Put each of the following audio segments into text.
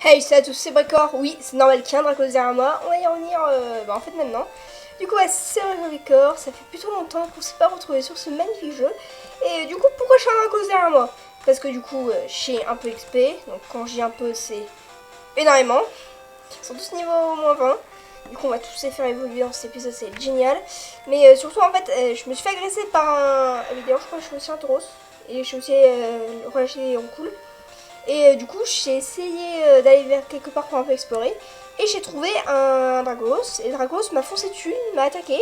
Hey, salut à tous, c'est Bricor. Oui, c'est normal qu'il y ait un Dracos derrière moi. On va y revenir en fait maintenant. Du coup, ouais, c'est Bricor. Ça fait plutôt longtemps qu'on s'est pas retrouvé sur ce magnifique jeu. Et du coup, pourquoi j'ai un Dracos derrière moi? Parce que du coup, j'ai un peu XP. Donc, quand j'ai un peu, c'est énormément. Ils sont tous niveau moins 20. Du coup, on va tous les faire évoluer dans cet épisode, c'est génial. Mais surtout, en fait, je me suis fait agresser par un. Évidemment, je crois que je suis aussi un tauros. Et je suis aussi relâché en cool. Et du coup, j'ai essayé d'aller vers quelque part pour un peu explorer. Et j'ai trouvé un Dragos. Et le Dragos m'a foncé dessus, m'a attaqué.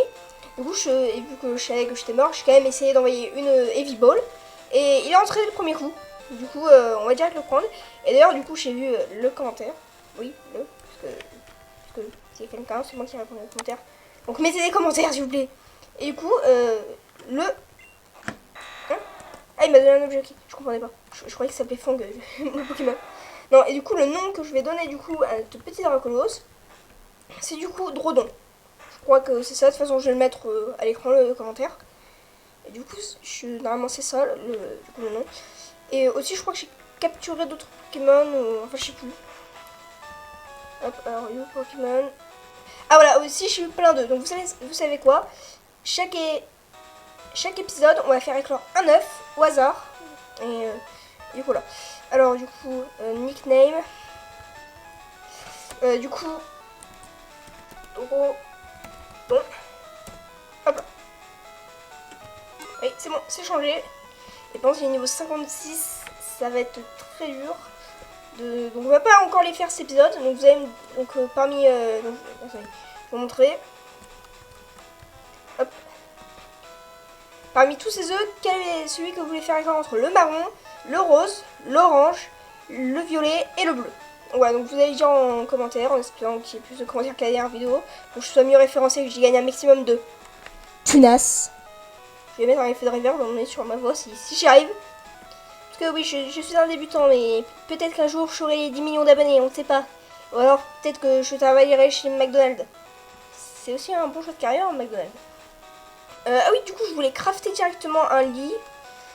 Du coup, et vu que je savais que j'étais mort, j'ai quand même essayé d'envoyer une Heavy Ball. Et il est entré le premier coup. Du coup, on va direct le prendre. Et d'ailleurs, du coup, j'ai vu le commentaire. Oui, parce que c'est quelqu'un, c'est moi qui réponds aux commentaires. Donc mettez des commentaires, s'il vous plaît. Et du coup, le ah, il m'a donné un objet, ok. Je comprenais pas. Je croyais que ça s'appelait Fang, le Pokémon. Non, et du coup, le nom que je vais donner du coup à ce petit Dracolos, c'est du coup Drodon. Je crois que c'est ça. De toute façon, je vais le mettre à l'écran, le commentaire. Et du coup, normalement, c'est ça, du coup, le nom. Et aussi, je crois que j'ai capturé d'autres Pokémon, enfin, je sais plus. Hop, alors, You Pokémon. Ah, voilà, aussi, j'ai eu plein d'œufs. Donc, vous savez quoi? Chaque, chaque épisode, on va faire éclore un œuf au hasard. Et voilà. Alors, du coup, nickname. Du coup, Doro. Bon. Hop là. Oui, c'est bon, c'est changé. Et par contre, il est niveau 56. Ça va être très dur. Donc, on va pas encore les faire cet épisode. Donc, vous allez. Donc, parmi. Donc, je vais vous montrer. Hop. Parmi tous ces œufs, quel est celui que vous voulez faire éclore entre le marron, le rose, l'orange, le violet et le bleu? Voilà, donc vous allez dire en commentaire, en espérant qu'il y ait plus de commentaires qu'à la dernière vidéo, pour que je sois mieux référencé et que j'y gagne un maximum de tunas. Je vais mettre un effet de reverb, on est sur ma voix si j'y arrive. Parce que oui, je suis un débutant, mais peut-être qu'un jour j'aurai les 10 millions d'abonnés, on ne sait pas. Ou alors peut-être que je travaillerai chez McDonald's. C'est aussi un bon choix de carrière, McDonald's. Ah oui, du coup, je voulais crafter directement un lit.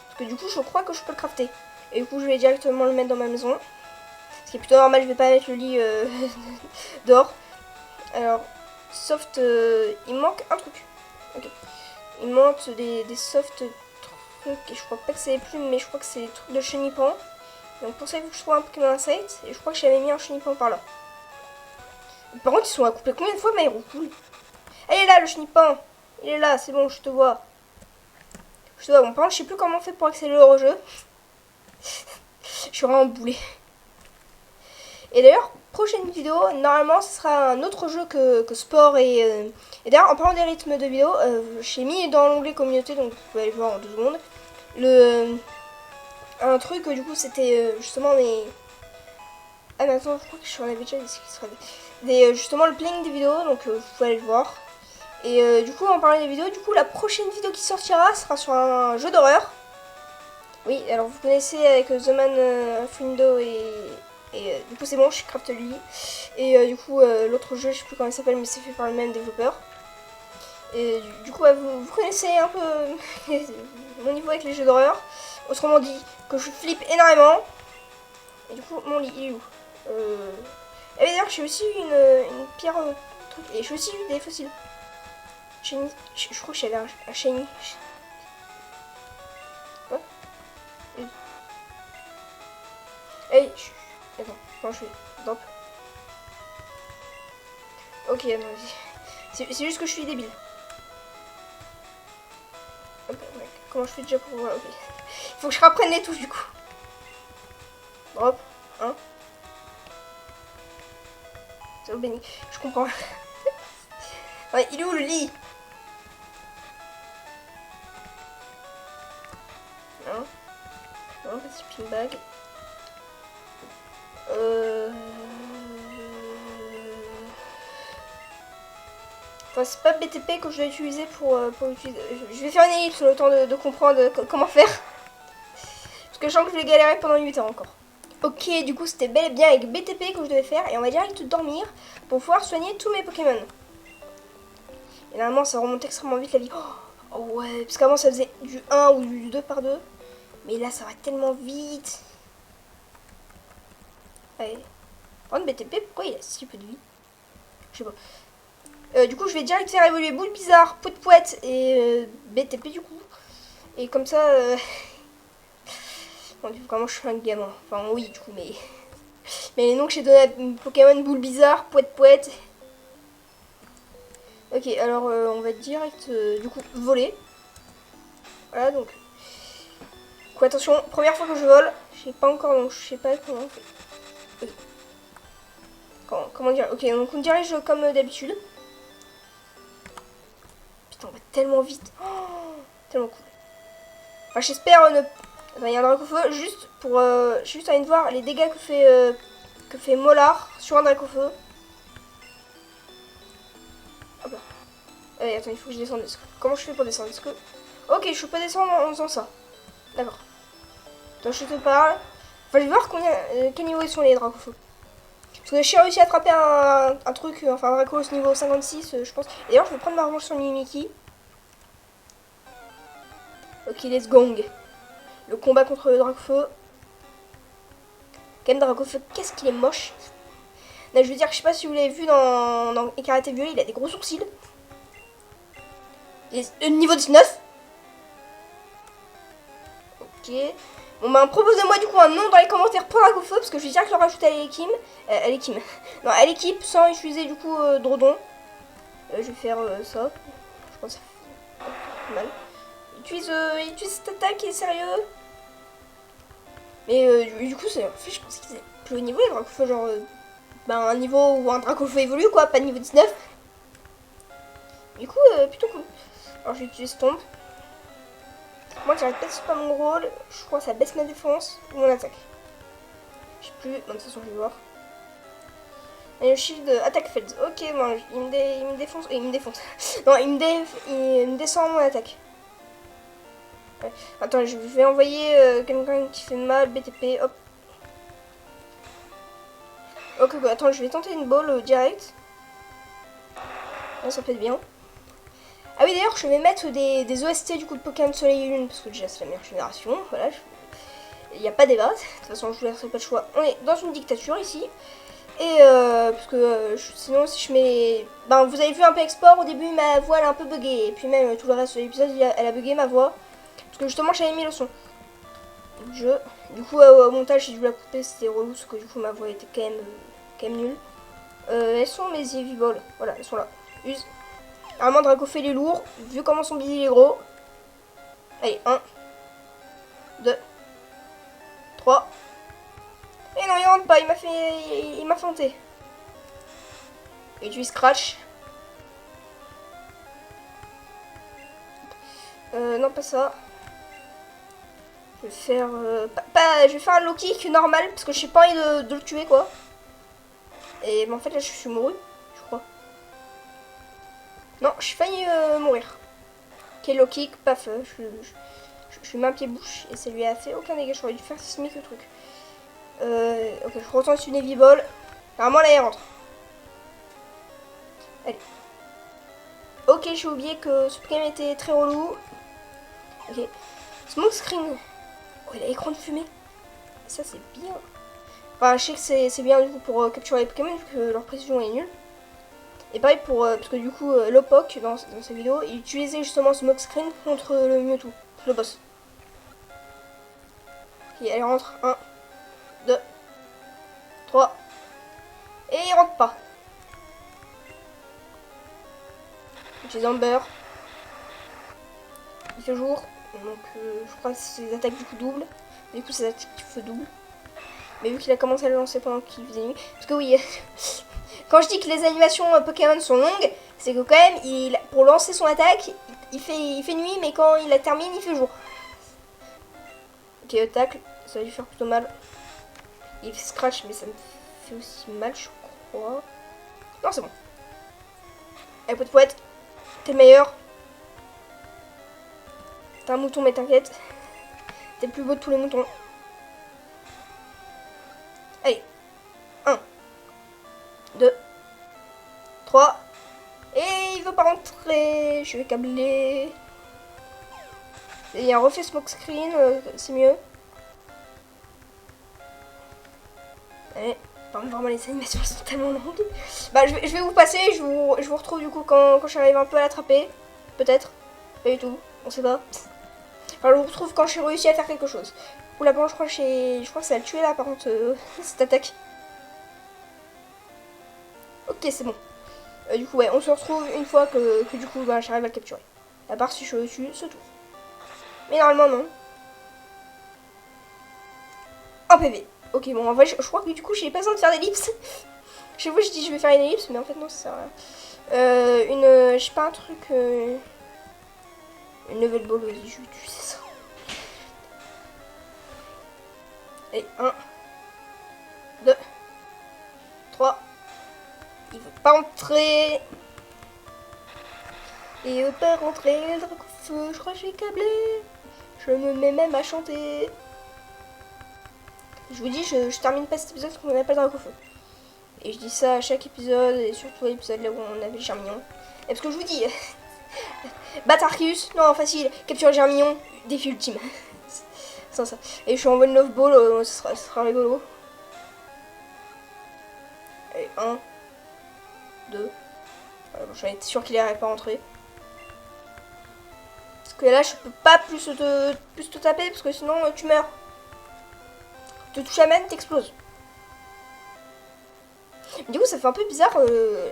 Parce que du coup, je crois que je peux le crafter. Et du coup, je vais directement le mettre dans ma maison. Ce qui est plutôt normal, je vais pas mettre le lit dehors. Alors, soft, il manque un truc. Ok. Il manque des soft trucs. Et je crois pas que c'est les plumes, mais je crois que c'est des trucs de chenipan. Donc pour ça, il faut que je trouve un Pokémon Insight. Et je crois que j'avais mis un chenipan par là. Par contre, ils sont à couper combien de fois, mais cool. Ah, il est là, le chenipan. Il est là, c'est bon, je te vois. Je te vois. Bon, par contre, je sais plus comment on fait pour accélérer au jeu. Je suis vraiment boulé. Et d'ailleurs, prochaine vidéo, normalement, ce sera un autre jeu que sport. Et d'ailleurs, en parlant des rythmes de vidéo, j'ai mis dans l'onglet communauté, donc vous pouvez aller voir en 2 secondes, un truc, du coup, c'était justement mes... Ah, mais attends, je crois que je en avais déjà justement, le planning des vidéos, donc vous pouvez aller le voir. Et du coup, en parlant des vidéos, du coup, la prochaine vidéo qui sortira sera sur un jeu d'horreur. Oui, alors vous connaissez avec The Man of Window et du coup c'est bon, je craft lui. Et du coup l'autre jeu, je sais plus comment il s'appelle, mais c'est fait par le même développeur. Et du coup vous connaissez un peu mon niveau avec les jeux d'horreur. Autrement dit, que je flippe énormément. Et du coup mon lit, il est où Et d'ailleurs j'ai aussi eu une pierre truc. Et j'ai aussi eu des fossiles. Shiny. Je crois que j'avais un shiny. Quoi? Hey, attends, comment je fais? Drop. Ok, non, vas-y. C'est juste que je suis débile. Ok, ouais. Comment je fais déjà pour... Ok. Il faut que je reprenne les touches du coup. Drop. 1. C'est au béni. Je comprends. Ouais, il est où le lit? Non. Non, petit pin bag. Enfin, c'est pas BTP que je vais utiliser pour utiliser. Je vais faire une ellipse le temps de comprendre comment faire. Parce que je sens que je vais galérer pendant 8 ans encore. Ok, du coup, c'était bel et bien avec BTP que je devais faire. Et on va direct dormir pour pouvoir soigner tous mes Pokémon. Et normalement, ça remonte extrêmement vite la vie. Oh ouais, parce qu'avant, ça faisait du 1 ou du 2 par 2. Mais là, ça va tellement vite. Allez. Par contre, BTP, pourquoi il a si peu de vie? Je sais pas. Du coup, je vais direct faire évoluer Boule Bizarre, Poète Poète et BTP du coup. Et comme ça... Bon, vraiment, je suis un gamin. Enfin, oui, du coup, mais... Mais les noms que j'ai donné à Pokémon Boule Bizarre, Poète Poète... Ok, alors on va direct, du coup, voler. Voilà, donc... Quoi, attention, première fois que je vole. Je sais pas encore, donc je sais pas comment on fait. Oui. Comment dire? Ok, donc on dirige comme d'habitude. Putain, on va tellement vite. Oh, tellement cool. Enfin, j'espère ne... Attends, il y a un Dracofeu. Juste pour... juste à de voir les dégâts que fait Molar sur un Dracofeu. Hop là. Allez, attends, il faut que je descende. Comment je fais pour descendre? Est-ce que... Ok, je peux descendre en faisant ça. D'accord. Attends, je te parle. Enfin, je vais voir quel niveau ils sont les Dracofeu. Parce que j'ai réussi à attraper un truc, enfin un Dracos niveau 56, je pense. D'ailleurs, je vais prendre ma revanche sur Mimikyu. Ok, let's go. Le combat contre le Dracofeu. Quand même, Dracofeu, qu'est-ce qu'il est moche. Là, je veux dire, je sais pas si vous l'avez vu dans Écarlate et Violet, il a des gros sourcils. Niveau 19. Ok. Bon, bah, proposez-moi du coup un nom dans les commentaires pour Dracofeu, parce que je vais direct le rajouter à l'équipe. Non, à l'équipe, sans utiliser du coup Drodon. Je vais faire ça. Je pense que ça fait mal. Utilise cette attaque, est sérieux. Mais du coup, c'est en fait, je pensais qu'ils étaient plus haut niveau, les Dracofeu, genre un niveau où un Dracofeu évolue, quoi, pas niveau 19. Du coup, plutôt cool. Alors, j'utilise Tombe. Moi, j'arrête pas de spam mon rôle. Je crois que ça baisse ma défense ou mon attaque. Je sais plus. Bon, de toute façon, je vais voir. Et le shield attaque Feld. Ok, bon, il me défonce. Il me défonce. Non, il me descend mon attaque. Ouais. Attends, je vais envoyer quelqu'un qui fait mal. BTP, hop. Ok, attends, je vais tenter une ball direct. Là, ça peut être bien. Ah oui, d'ailleurs, je vais mettre des OST du coup de Pokémon Soleil et Lune, parce que déjà, c'est la meilleure génération. Voilà, il n'y a pas débat. De toute façon, je vous laisserai pas le choix. On est dans une dictature ici. Et parce que sinon, si je mets... Ben, vous avez vu un peu export, au début, ma voix, elle a un peu bugué. Et puis même, tout le reste de l'épisode, elle a bugué ma voix. Parce que justement, j'avais mis le son. Du coup, au montage, j'ai dû la couper, c'était relou, parce que du coup, ma voix était quand même nulle. Elles sont mes Eevee Balls. Voilà, elles sont là. Use. Normalement, Dracofeu il est lourd, vu comment son billet est gros. Allez, 1, 2, 3. Et non, il rentre pas, il m'a feinté. Et tu scratch. Non, pas ça. Je vais faire... je vais faire un low kick normal, parce que je sais pas envie de le tuer, quoi. Et en fait, là, je suis mouru, je crois. Non, je suis failli mourir. Ok, low kick, paf, je suis main pied bouche, et ça lui a fait aucun dégât. J'aurais dû faire sismique le truc. Ok, je retourne sur une Eevee Ball. Normalement, là, il rentre. Allez. Ok, j'ai oublié que ce Pokémon était très relou. Ok. Smoke screen. Oh, il a écran de fumée. Ça, c'est bien. Enfin, je sais que c'est bien du coup pour capturer les Pokémon, vu que leur précision est nulle. Et pareil pour... parce que du coup, Lopok, dans sa vidéo, il utilisait justement Smoke screen contre le Mewtwo, le boss. Ok, elle rentre. 1, 2, 3. Et il rentre pas. J'utilise Amber. Il fait jour. Donc je crois que ses attaques du coup double. Du coup ses attaques feu double. Mais vu qu'il a commencé à le lancer pendant qu'il faisait nuit. Parce que oui, quand je dis que les animations Pokémon sont longues, c'est que quand même, pour lancer son attaque, il fait nuit, mais quand il la termine, il fait jour. Ok, tacle, ça va lui faire plutôt mal. Il fait scratch, mais ça me fait aussi mal, je crois. Non, c'est bon. Allez, poète poète, t'es le meilleur. T'es un mouton, mais t'inquiète. T'es le plus beau de tous les moutons. Allez. 1, 2, 3. Et il veut pas rentrer. Je vais câbler. Et il y a un refait smoke screen. C'est mieux. Allez. Enfin, vraiment les animations sont tellement longues. Bah je vais vous passer, je vous retrouve du coup quand j'arrive un peu à l'attraper. Peut-être. Pas du tout, on sait pas. Enfin je vous retrouve quand j'ai réussi à faire quelque chose. Oula bon je crois que ça a le tué là par contre cette attaque. Ok c'est bon. Du coup ouais on se retrouve une fois que du coup bah, j'arrive à le capturer. À part si je le tue, c'est tout. Mais normalement non. Un PV. Ok bon en vrai je crois que du coup j'ai pas besoin de faire d'ellipse. Chez vous je dis je vais faire une ellipse mais en fait non ça sert à rien. Je sais pas un truc une nouvelle ball vas-y je vais utiliser ça. Et 1 2 3. Il veut pas entrer. Il veut pas rentrer le Dracofeu. Je crois que je vais câbler. Je me mets même à chanter. Je vous dis je termine pas cet épisode parce qu'on n'a pas le Dracofeu. Et je dis ça à chaque épisode, et surtout à l'épisode là où on avait Germignon. Et parce que je vous dis, battre Arceus, non facile, capturer Germignon, défi ultime. Sans ça. Et je suis en one love ball, ça sera rigolo. Allez, 1, 2. Voilà, bon, j'en étais sûr qu'il n'arrive pas à rentrer. Parce que là, je peux pas plus te taper, parce que sinon tu meurs. Tu touches la main, t'exploses. Du coup ça fait un peu bizarre,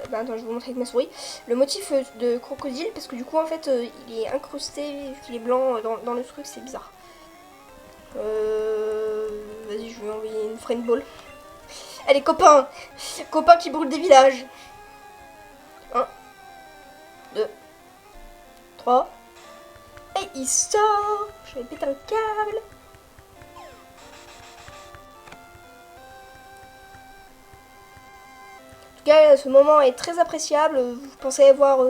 bah attends je vais vous montrer avec ma souris, le motif de crocodile parce que du coup en fait il est incrusté, vu qu'il est blanc dans le truc, c'est bizarre. Vas-y je vais lui envoyer une friend ball. Allez copains, copains qui brûlent des villages. 1, 2, 3, et il sort, je vais péter un câble. Ce moment est très appréciable. Vous pensez voir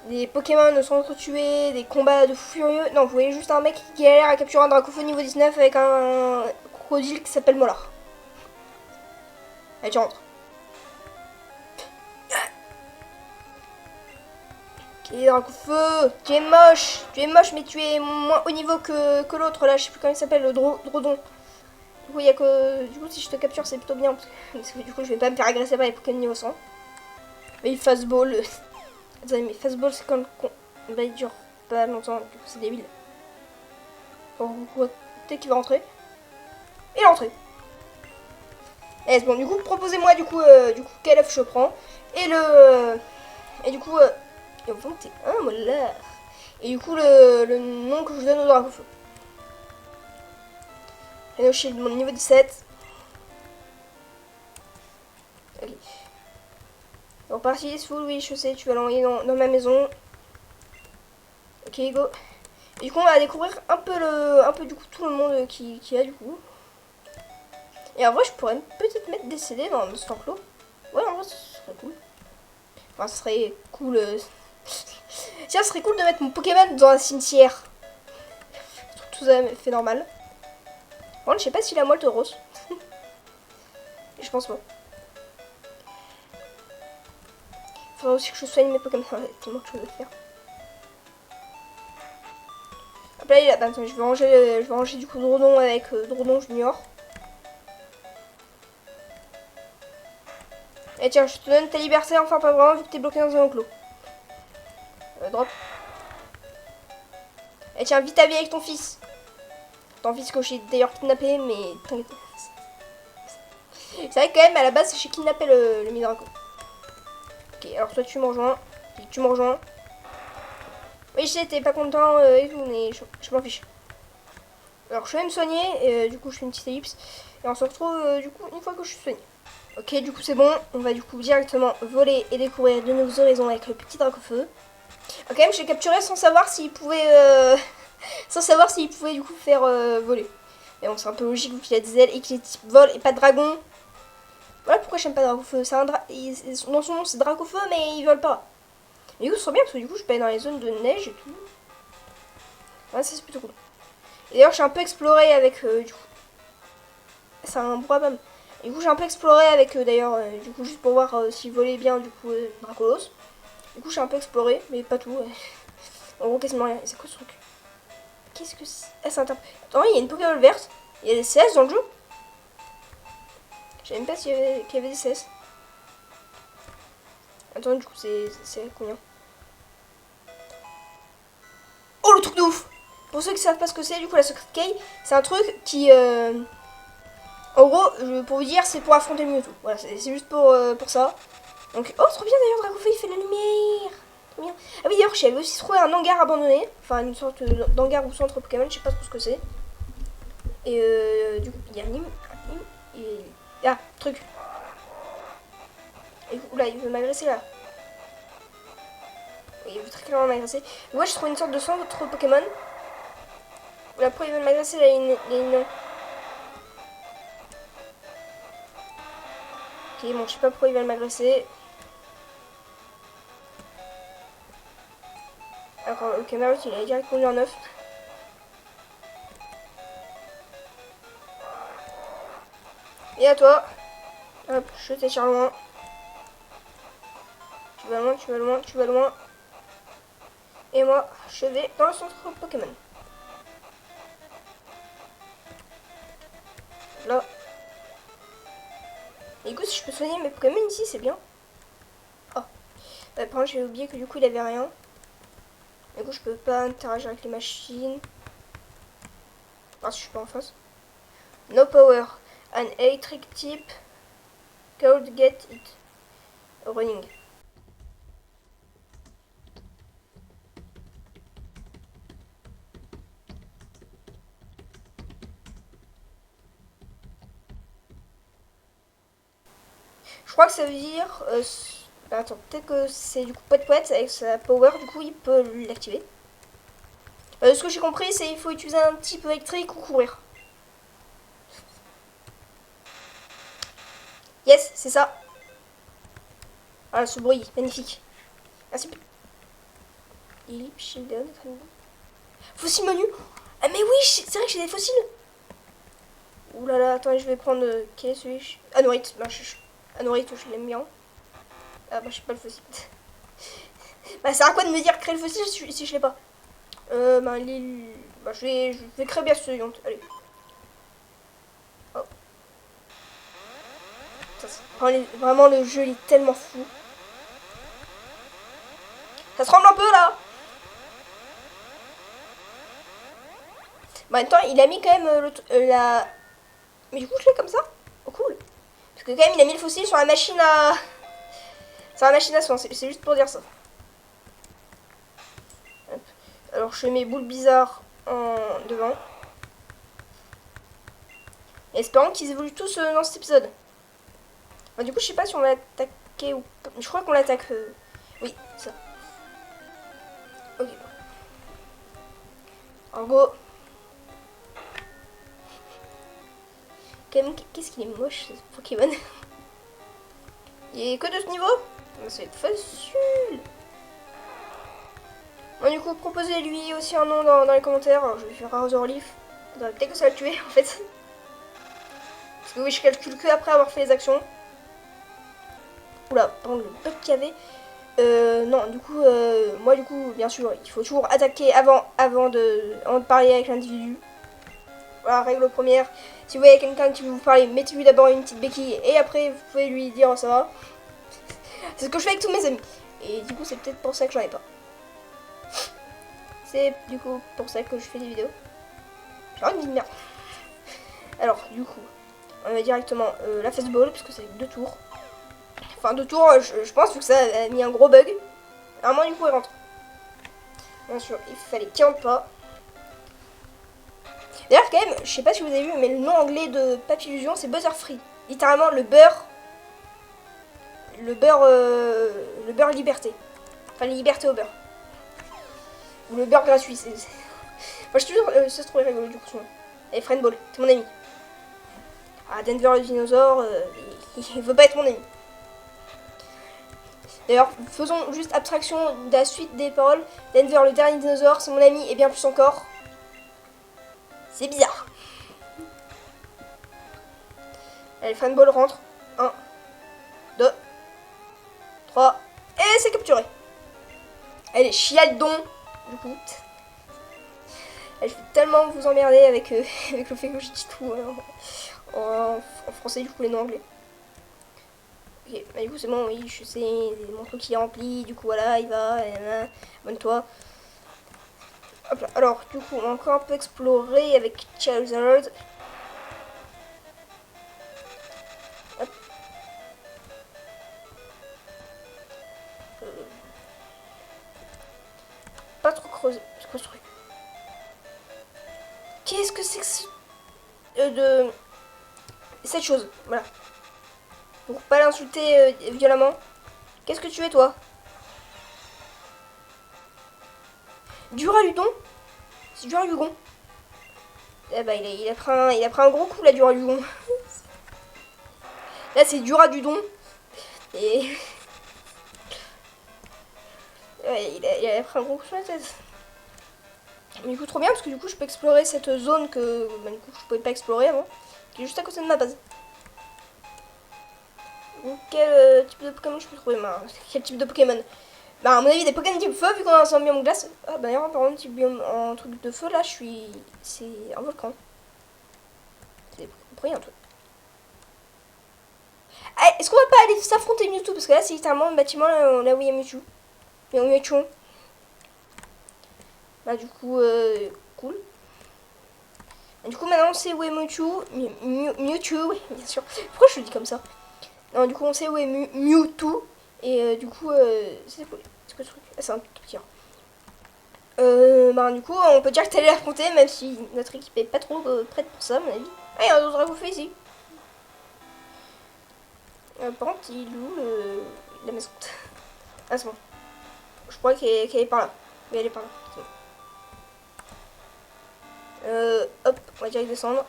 des Pokémon s'entretuer, des combats de fous furieux. Non, vous voyez juste un mec qui galère à capturer un Dracofeu niveau 19 avec un crocodile qui s'appelle Molar. Allez, tu rentres. Ok, Dracofeu, tu es moche, mais tu es moins haut niveau que l'autre là, je sais plus comment il s'appelle, le Drodon. Du coup, il y a que. Du coup, si je te capture, c'est plutôt bien. Parce que du coup, je vais pas me faire agresser par les Pokémon niveau 100. Mais fastball. Attendez, mais fastball, c'est quand bah, il dure pas longtemps. Du coup, c'est débile. Bon, peut-être qu'il va rentrer. Il est rentré. Et bon, du coup, proposez-moi quel œuf je prends. Et du coup, et 21 molar. Et du coup, le nom que je donne au Dracofeu. Rhino Shield, mon niveau 17. Ok. Donc parti, full, oui, je sais, tu vas l'envoyer dans ma maison. Ok, go. Et du coup, on va découvrir un peu du coup tout le monde qui a du coup. Et en vrai, je pourrais peut-être mettre des CD dans ce enclos. Ouais, en vrai, ce serait cool. Enfin, ce serait cool. Tiens, ce serait cool de mettre mon Pokémon dans un cimetière. Tout ça fait normal. Bon, je sais pas s'il a moelle de rose. Je pense pas. Faudrait aussi que je soigne mes Pokémon. Il y a tellement de choses à faire. Hop là, il a... Bah, attends, je vais ranger du coup Drodon avec Drodon Junior. Et tiens, je te donne ta liberté, enfin pas vraiment, vu que t'es bloqué dans un enclos. Drop. Et tiens, vite ta vie avec ton fils. Ton fils que j'ai d'ailleurs kidnappé, mais t'inquiète. C'est vrai que quand même, à la base, j'ai kidnappé le Midraco. Ok, alors toi tu me rejoins. Tu me rejoins. Oui, je sais, t'es pas content et tout, mais je m'en fiche. Alors je vais me soigner, et du coup je fais une petite ellipse. Et on se retrouve du coup une fois que je suis soignée. Ok, du coup c'est bon, on va du coup directement voler et découvrir de nouveaux horizons avec le petit Dracofeu. Ok, je l'ai capturé sans savoir s'il pouvait du coup faire voler. Mais bon, c'est un peu logique vu qu'il a des ailes et qu'il est type vol et pas de dragon. Voilà pourquoi j'aime pas Dracofeu. C'est dans son nom c'est Dracofeu, mais il vole pas. Mais du coup, ce serait bien parce que du coup je peux aller dans les zones de neige et tout. Ouais, ça c'est plutôt cool. Et d'ailleurs, j'ai un peu exploré avec du coup. C'est un Brabham. Du coup, j'ai un peu exploré avec d'ailleurs, du coup, juste pour voir s'il volait bien, du coup, Dracolos. Du coup, j'ai un peu exploré, mais pas tout. En gros, quasiment rien. C'est quoi ce truc? Qu'est-ce que c'est? Ah, c'est un Attends, il y a une Pokéball verte. Il y a des CS dans le jeu. Je savais même pas qu'il y avait des CS. Attends, du coup, c'est combien? Oh, le truc de ouf! Pour ceux qui savent pas ce que c'est, du coup, la Secret Key, c'est un truc qui... En gros, pour vous dire, c'est pour affronter Mewtwo. Voilà, c'est juste pour ça. Donc, oh, trop bien d'ailleurs, Dracofeu, il fait la lumière! Trop bien. Ah oui, d'ailleurs, j'avais aussi trouvé un hangar abandonné. Enfin, une sorte d'hangar ou centre Pokémon, je sais pas trop ce que c'est. Et du coup, il y a un Ah, truc. Et, oula, il veut m'agresser là. Oui, il veut très clairement m'agresser. Moi, je trouve une sorte de centre Pokémon. Oula, pourquoi il veut m'agresser là, il... Ok, bon, je sais pas pourquoi ils veulent m'agresser. Alors, le Cameroun, il a direct conduit en 9. Et à toi. Hop, je t'échire loin. Tu vas loin, tu vas loin, tu vas loin. Et moi, je vais dans le centre Pokémon. Là. Et du coup, si je peux soigner mes Pokémon ici, c'est bien. Oh. Par contre, j'ai oublié que du coup, il avait rien. Du coup, je peux pas interagir avec les machines. Parce que je suis pas en face. No power. An electric type could get it running. Je crois que ça veut dire... attends, peut-être que c'est du coup Poète avec sa power, du coup il peut l'activer. Ce que j'ai compris, c'est qu'il faut utiliser un type électrique ou courir. Yes, c'est ça. Voilà, ce bruit, magnifique. Merci. Elip, Shieldon, fossile menu. Ah mais oui, c'est vrai que j'ai des fossiles. Ouh là là, attends, je vais prendre... quel est celui? Anorite. Bah, Anorite, je l'aime bien. Ah bah, je sais pas le fossile. Bah, ça sert à quoi de me dire créer le fossile si je l'ai pas? Bah, je vais créer bien ce yonte. Allez. Oh. Vraiment, le jeu, il est tellement fou. Ça se tremble un peu, là. Bah, en même temps, il a mis quand même la... Mais du coup, je l'ai comme ça. Oh, cool. Parce que quand même, il a mis le fossile sur la machine à... Sur la machine à soins. C'est juste pour dire ça. Hop. Alors, je fais mes boules bizarres en devant. Et espérons qu'ils évoluent tous dans cet épisode. Bah, du coup, je sais pas si on va attaquer ou pas. Je crois qu'on l'attaque. Oui, ça. Ok. En gros. Quand même, qu'est-ce qu'il est moche ce Pokémon. Il est que de ce niveau. Ça va être facile. Bon, du coup, proposez-lui aussi un nom dans les commentaires. Alors, je vais faire Razor Leaf. Peut-être que ça va le tuer en fait. Parce que oui, je calcule que après avoir fait les actions. Oula, pardon, le bug qu'il y avait. Non, du coup, moi, du coup, bien sûr, il faut toujours attaquer avant de parler avec l'individu. Voilà, règle première. Si vous voyez quelqu'un qui veut vous parler, mettez-lui d'abord une petite béquille et après, vous pouvez lui dire ça va. C'est ce que je fais avec tous mes amis. Et du coup, c'est peut-être pour ça que j'en ai pas. C'est du coup pour ça que je fais des vidéos. J'ai envie de merde. Alors, du coup, on va directement la fastball, parce que c'est 2 tours. Enfin, 2 tours, je pense, vu que ça a mis un gros bug. Normalement, du coup, il rentre. Bien sûr, il fallait 40 pas. D'ailleurs, quand même, je sais pas si vous avez vu, mais le nom anglais de Papillusion, c'est Butterfree. Littéralement, le beurre liberté. Enfin, les libertés au beurre. Ou le beurre gratuit. Enfin, je suis toujours, ça se trouve rigolo du coup. Et Friendball, c'est mon ami. Ah, Denver le dinosaure, il veut pas être mon ami. D'ailleurs, faisons juste abstraction de la suite des paroles. Denver le dernier dinosaure, c'est mon ami et bien plus encore. C'est bizarre. Allez, Friendball rentre. 1, 2, 3. Et c'est capturé. Allez, chialdon. Du coup. Je vais tellement vous emmerder avec, avec le fait que je dis tout en français, du coup les noms anglais. Ok, bah, du coup c'est bon, oui, je sais, mon truc il est rempli, du coup voilà, il va, abonne-toi. Hop là. Alors, du coup, on va encore un peu explorer avec Charizard. Hop. Pas trop creuser. C'est quoi ce truc? Qu'est-ce que c'est que de cette chose? Voilà. Pour pas l'insulter violemment. Qu'est-ce que tu es, toi? Duraludon? C'est Duralugon. Eh bah, il a pris un gros coup, là, Duralugon. Là, c'est Duradudon. Et... ouais, il a pris un gros coup sur la tête. Mais du coup, trop bien, parce que du coup, je peux explorer cette zone que bah, du coup, je pouvais pas explorer avant. Qui est juste à côté de ma base. Donc, quel type de Pokémon je peux trouver? Quel type de Pokémon? Bah, à mon avis, des Pokémon type feu, vu qu'on a un biome glace. Ah, bah, d'ailleurs, par contre, type biome en truc de feu, là, je suis. C'est un volcan. C'est pour rien, toi. Ah, est-ce qu'on va pas aller s'affronter Mewtwo? Parce que là, c'est littéralement le bâtiment là où il y a Mewtwo. Mais on Mewtwo. Bah, du coup, cool. Et du coup, maintenant, on sait où est Mewtwo. Mewtwo, bien sûr. Pourquoi je le dis comme ça? Non, du coup, on sait où est Mewtwo. Et du coup, c'est quoi ce truc? Ah, c'est un tout petit. Bah, du coup, on peut dire que t'allais l'affronter, même si notre équipe est pas trop prête pour ça, à mon avis. Ah, il y a un autre dragon ici. Par contre, il est où la maison? Ah, c'est bon. Je crois qu'elle est par là. Mais elle est par là. C'est bon. Hop, on va direct descendre.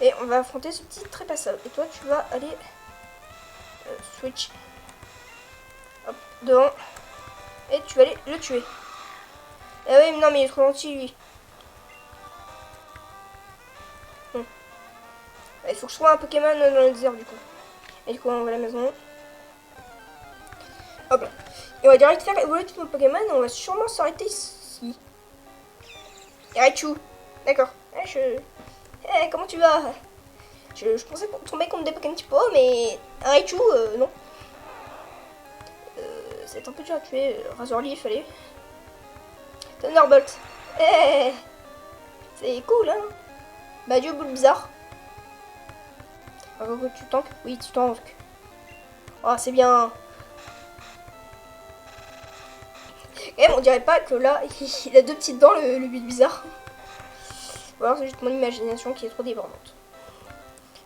Et on va affronter ce petit trépassable. Et toi, tu vas aller... switch. Hop, devant. Et tu vas aller le tuer. Ah oui, non, mais il est trop gentil, lui. Bon. Il faut que je trouve un Pokémon dans le désert, du coup. Et du coup, on va à la maison. Hop là. Et on va direct faire évoluer tout mon Pokémon. On va sûrement s'arrêter ici. Et Raichu. D'accord. Comment tu vas? Je pensais tomber contre des Pokémon typo, mais Raichu, non. C'est un peu dur à tuer. Razor Leaf, allez. Thunderbolt. C'est cool, hein. Bah, Dieu, boule bizarre. Alors, tu tankes? Oui, tu tankes. Oh, c'est bien. Et on dirait pas que là, il a deux petites dents, le but bizarre. Ou alors c'est juste mon imagination qui est trop débordante.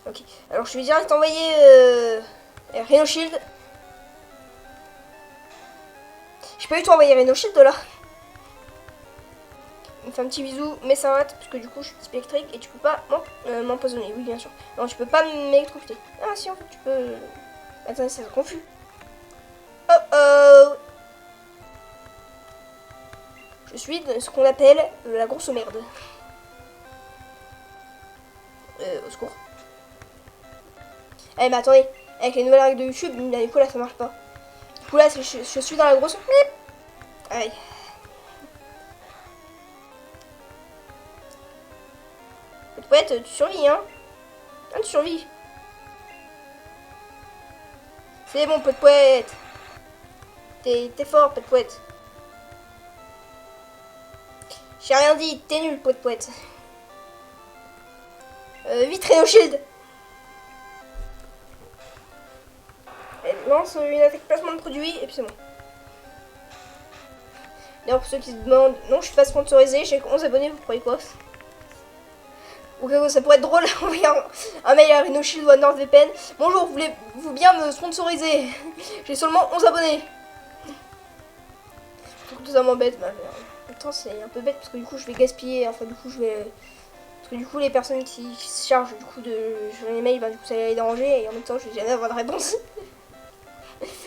Ok, alors je vais direct envoyer Rhino Shield. Je peux du tout envoyer Rhino Shield de là. Il me fait un petit bisou, mais ça rate, parce que du coup je suis type électrique et tu peux pas m'empoisonner. Oui, bien sûr. Non, tu peux pas m'électrocuter. Ah, si, en fait, tu peux. Attendez, c'est confus. Oh oh! Je suis de ce qu'on appelle la grosse merde. Au secours. Eh, mais attendez, avec les nouvelles règles de YouTube, du coup là ça marche pas. Du coup là, je suis dans la grosse. Aïe. Poète, tu survis, hein? Ah, tu survis. C'est bon, poète poète. T'es fort, poète poète. J'ai rien dit, t'es nul, poète poète. Vite, Rhino Shield. Elle lance une attaque placement de produit et puis c'est bon. D'ailleurs, pour ceux qui se demandent, non, je suis pas sponsorisé, j'ai 11 abonnés, vous croyez quoi? Ou ça pourrait être drôle, envoyer un mail à Rhino Shield ou à NordVPN. Bonjour, voulez-vous bien me sponsoriser? J'ai seulement 11 abonnés. Tout ça m'embête, bah, en même temps c'est un peu bête parce que du coup je vais gaspiller, enfin du coup je vais... Parce que du coup les personnes qui se chargent du coup de sur les mails, bah, du coup ça va les déranger et en même temps je vais jamais avoir de réponse.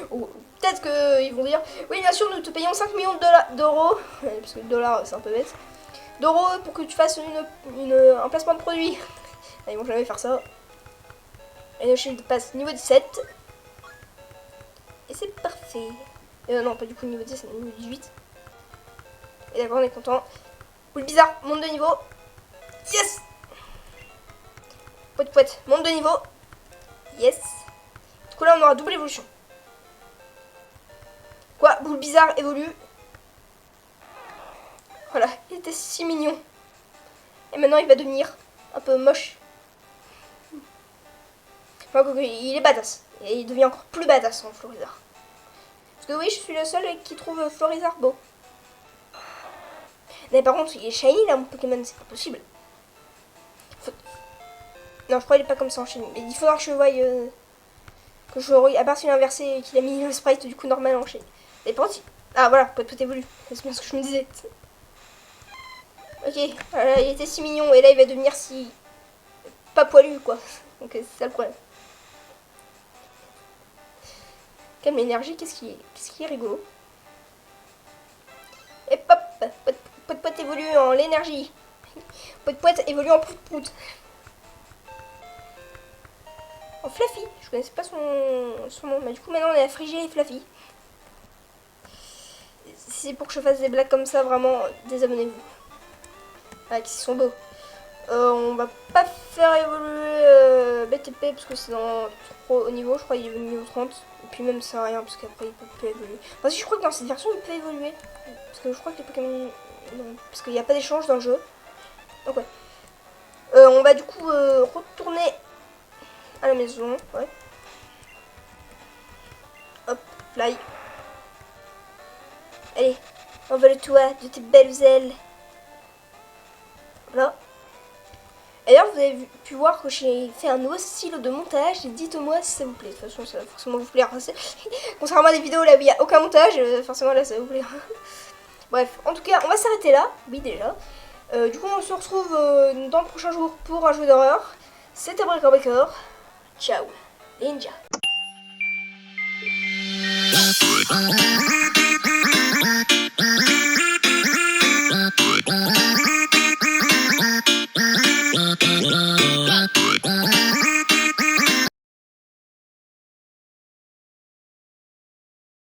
Ou peut-être qu'ils vont dire, oui bien sûr nous te payons 5 millions d'euros, parce que le dollar c'est un peu bête, d'euros pour que tu fasses un placement de produit. Ils vont jamais faire ça. Et le shield passe niveau 17. Et c'est parfait. Non, pas du coup niveau 10, c'est niveau 18. Et d'accord, on est content. Boule bizarre, monte de niveau. Yes! Poète poète, monte de niveau. Yes. Du coup là on aura double évolution. Quoi, boule bizarre évolue. Voilà, il était si mignon. Et maintenant il va devenir un peu moche. Enfin, il est badass. Et il devient encore plus badass en Florizard. Parce que oui, je suis le seul qui trouve Florizard beau. Mais par contre, il est shiny là mon Pokémon, c'est pas possible. Non, je crois qu'il est pas comme ça en shiny. Mais il faudra que je voie... que je... À part s'il a inversé et qu'il a mis le sprite du coup normal en shiny. Et par contre, ah voilà, peut évolue. C'est bien ce que je me disais. Ok, voilà, il était si mignon et là il va devenir si... pas poilu quoi. Donc c'est ça le problème. Calme l'énergie, qu'est-ce qui est rigolo. Et pop, Poit évolue en l'énergie. Poit évolue en prout. En Fluffy, je connaissais pas son nom, mais du coup maintenant on est à Frigé et Fluffy. Si c'est pour que je fasse des blagues comme ça, vraiment, désabonnez-vous. Ah, qui sont beaux. On va pas faire évoluer BTP parce que c'est dans trop haut niveau, je crois qu'il est niveau 30. Et puis même ça sert à rien parce qu'après il peut plus évoluer. Enfin si je crois que dans cette version il peut évoluer. Parce que je crois que les Pokémon... Non, parce qu'il n'y a pas d'échange dans le jeu. Donc ouais. On va du coup retourner à la maison. Ouais. Hop, fly. Allez, envole-toi de tes belles ailes. Voilà. D'ailleurs, vous avez pu voir que j'ai fait un nouveau style de montage et dites-moi si ça vous plaît. De toute façon, ça va forcément vous plaire. Contrairement à des vidéos là où il n'y a aucun montage, forcément là ça va vous plaire. Bref, en tout cas, on va s'arrêter là. Oui, déjà. Du coup, on se retrouve dans le prochain jour pour un jeu d'horreur. C'était Breaker. Ciao, Ninja.